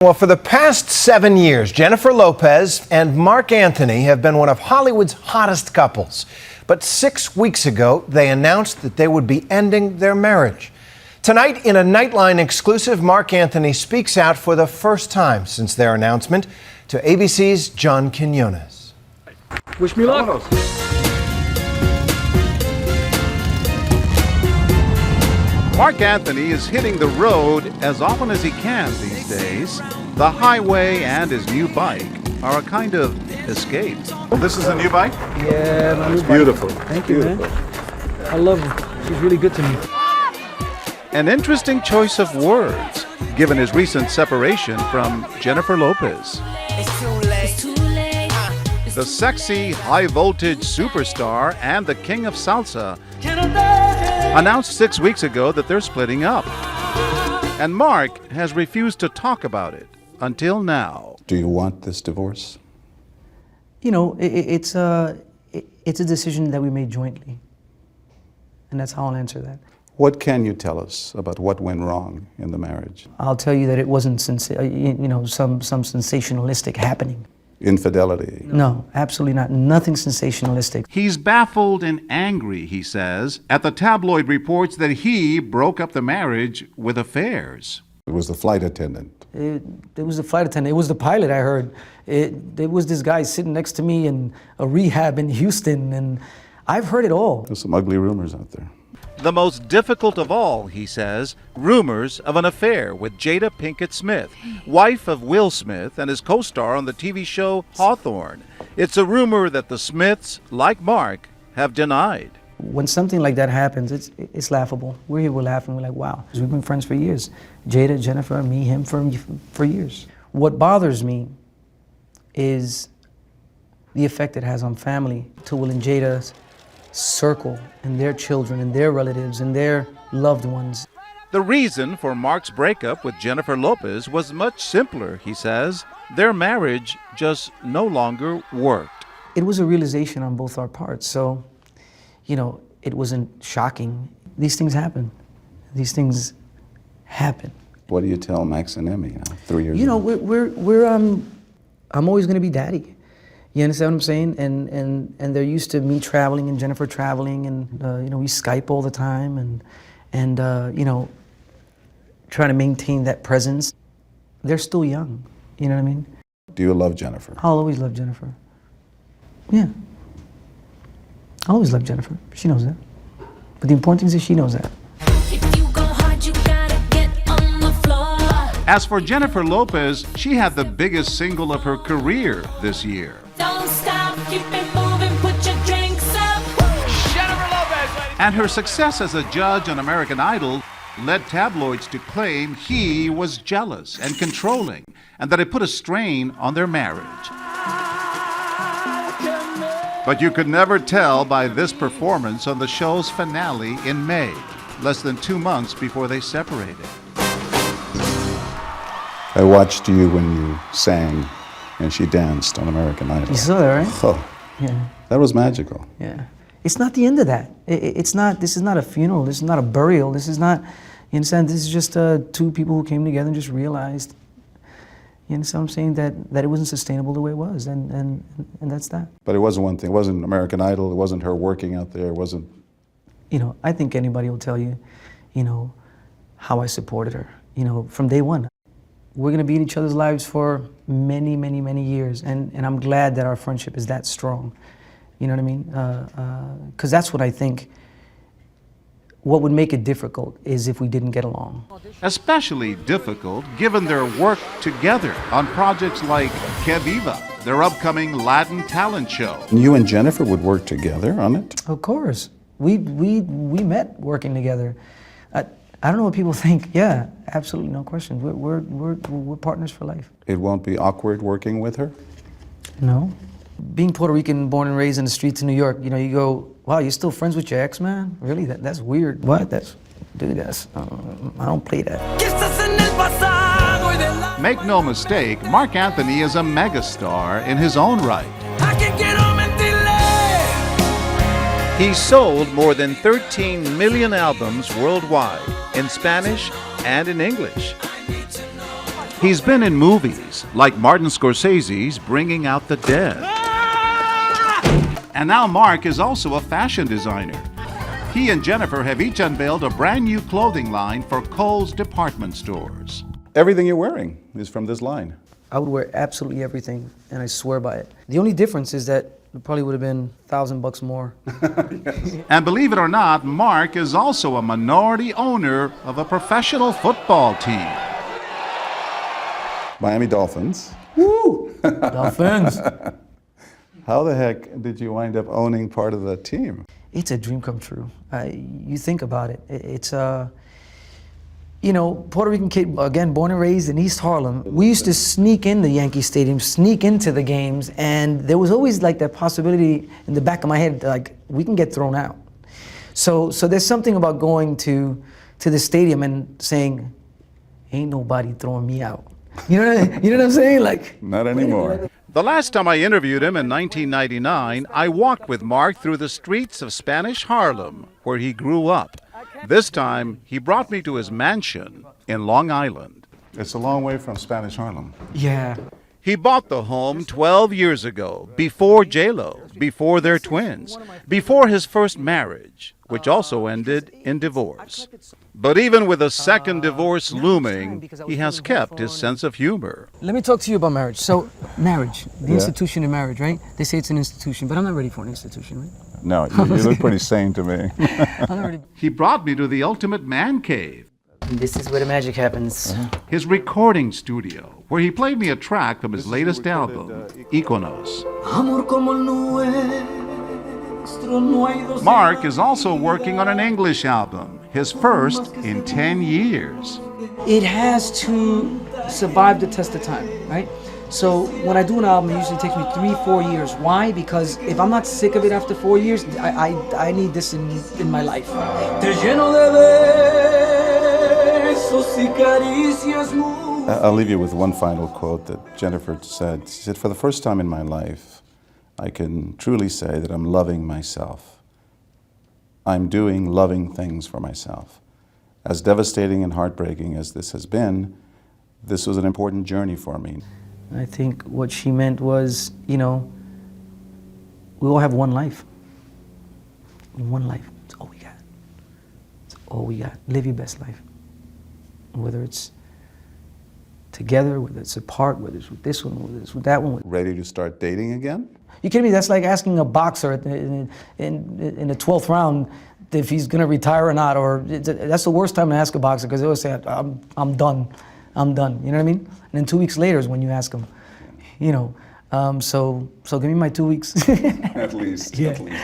Well, for the past 7 years, Jennifer Lopez and Marc Anthony have been one of Hollywood's hottest couples. But 6 weeks ago, they announced that they would be ending their marriage. Tonight, in a Nightline exclusive, Marc Anthony speaks out for the first time since their announcement to ABC's John Quinones. Wish me luck. Marc Anthony is hitting the road as often as he can these days. The highway and his new bike are a kind of escape. This is a new bike? Yeah, my new bike. Beautiful. Thank you, man. I love her. She's really good to me. An interesting choice of words, given his recent separation from Jennifer Lopez. The sexy, high-voltage superstar and the king of salsa announced 6 weeks ago that they're splitting up. And Marc has refused to talk about it until now. Do you want this divorce? You know, it's a decision that we made jointly. And that's how I'll answer that. What can you tell us about what went wrong in the marriage? I'll tell you that it wasn't some sensationalistic happening. Infidelity? No, absolutely not. Nothing sensationalistic. He's baffled and angry, he says, at the tabloid reports that he broke up the marriage with affairs. It was the flight attendant. It was the flight attendant. It was the pilot, I heard. It was this guy sitting next to me in a rehab in Houston, and I've heard it all. There's some ugly rumors out there. The most difficult of all, he says, rumors of an affair with Jada Pinkett Smith, wife of Will Smith and his co-star on the TV show Hawthorne. It's a rumor that the Smiths, like Marc, have denied. When something like that happens, it's laughable. We're here, we're laughing, we're like, wow. We've been friends for years. Jada, Jennifer, me, him for years. What bothers me is the effect it has on family, to Will and Jada's circle and their children and their relatives and their loved ones. The reason for Marc's breakup with Jennifer Lopez was much simpler, he says. Their marriage just no longer worked. It was a realization on both our parts, so, you know, it wasn't shocking. These things happen. These things happen. What do you tell Max and Emmy now, 3 years You know, ago? I'm always gonna be daddy. You understand what I'm saying? And they're used to me traveling and Jennifer traveling, and you know, we Skype all the time, and you know, trying to maintain that presence. They're still young, you know what I mean? Do you love Jennifer? I'll always love Jennifer. Yeah. I'll always love Jennifer. She knows that. But the important thing is that she knows that. As for Jennifer Lopez, she had the biggest single of her career this year. Don't stop, keep it moving, put your drinks up. Jennifer Lopez! And her success as a judge on American Idol led tabloids to claim he was jealous and controlling, and that it put a strain on their marriage. But you could never tell by this performance on the show's finale in May, less than 2 months before they separated. I watched you when you sang and she danced on American Idol. You saw that, right? Oh, Yeah. that was magical. Yeah. It's not the end of that. It's not, this is not a funeral, this is not a burial, this is not, you understand, this is just two people who came together and just realized, you understand what I'm saying, that it wasn't sustainable the way it was, and that's that. But it wasn't one thing. It wasn't American Idol. It wasn't her working out there. It wasn't... You know, I think anybody will tell you, you know, how I supported her, you know, from day one. We're gonna be in each other's lives for many, many, many years, and I'm glad that our friendship is that strong. You know what I mean? Because that's what I think, what would make it difficult is if we didn't get along. Especially difficult given their work together on projects like Que Viva, their upcoming Latin talent show. You and Jennifer would work together on it? Of course. We met working together. I don't know what people think. Yeah, absolutely, no question. We're partners for life. It won't be awkward working with her? No. Being Puerto Rican, born and raised in the streets of New York, you know, you go, wow, you're still friends with your ex, man? Really? That's weird. What? Dude, I don't play that. Make no mistake, Marc Anthony is a megastar in his own right. He sold more than 13 million albums worldwide, in Spanish and in English. He's been in movies like Martin Scorsese's Bringing Out the Dead. And now Mark is also a fashion designer. He and Jennifer have each unveiled a brand new clothing line for Kohl's department stores. Everything you're wearing is from this line. I would wear absolutely everything, and I swear by it. The only difference is that it probably would have been $1,000 more. And believe it or not, Mark is also a minority owner of a professional football team. Miami Dolphins. Dolphins. How the heck did you wind up owning part of the team? It's a dream come true. You think about it. It's you know, Puerto Rican kid, again, born and raised in East Harlem. We used to sneak in the Yankee Stadium, sneak into the games, and there was always like that possibility in the back of my head, like, we can get thrown out. So there's something about going to the stadium and saying, ain't nobody throwing me out. You know what I'm saying? Like, Not anymore. The last time I interviewed him in 1999, I walked with Mark through the streets of Spanish Harlem, where he grew up. This time, he brought me to his mansion in Long Island. It's a long way from Spanish Harlem. yeah. He bought the home 12 years ago, before J-Lo, before their twins, before his first marriage, which also ended in divorce. But even with a second divorce looming, he has kept his sense of humor. Let me talk to you about marriage. So, marriage, the Yeah. institution of marriage, right? They say it's an institution, but I'm not ready for an institution, right? No, you look pretty sane to me. I'm not ready. He brought me to the ultimate man cave, This is where the magic happens. his recording studio, where he played me a track from his latest album, Iconos. Mark is also working on an English album, his first in 10 years. It has to survive the test of time, right? So when I do an album, it usually takes me 3-4 years. Why? Because if I'm not sick of it after 4 years, I need this in my life. I'll leave you with one final quote that Jennifer said. She said, "For the first time in my life, I can truly say that I'm loving myself. I'm doing loving things for myself. As devastating and heartbreaking as this has been, this was an important journey for me." I think what she meant was, you know, we all have one life. One life. It's all we got. It's all we got. Live your best life. Whether it's together, whether it's apart, whether it's with this one, whether it's with that one. Ready to start dating again? You kidding me? That's like asking a boxer in the 12th round if he's going to retire or not. Or that's the worst time to ask a boxer because they always say, I'm done. I'm done. You know what I mean? And then 2 weeks later is when you ask them. You know, so give me my 2 weeks. At least. Yeah. At least.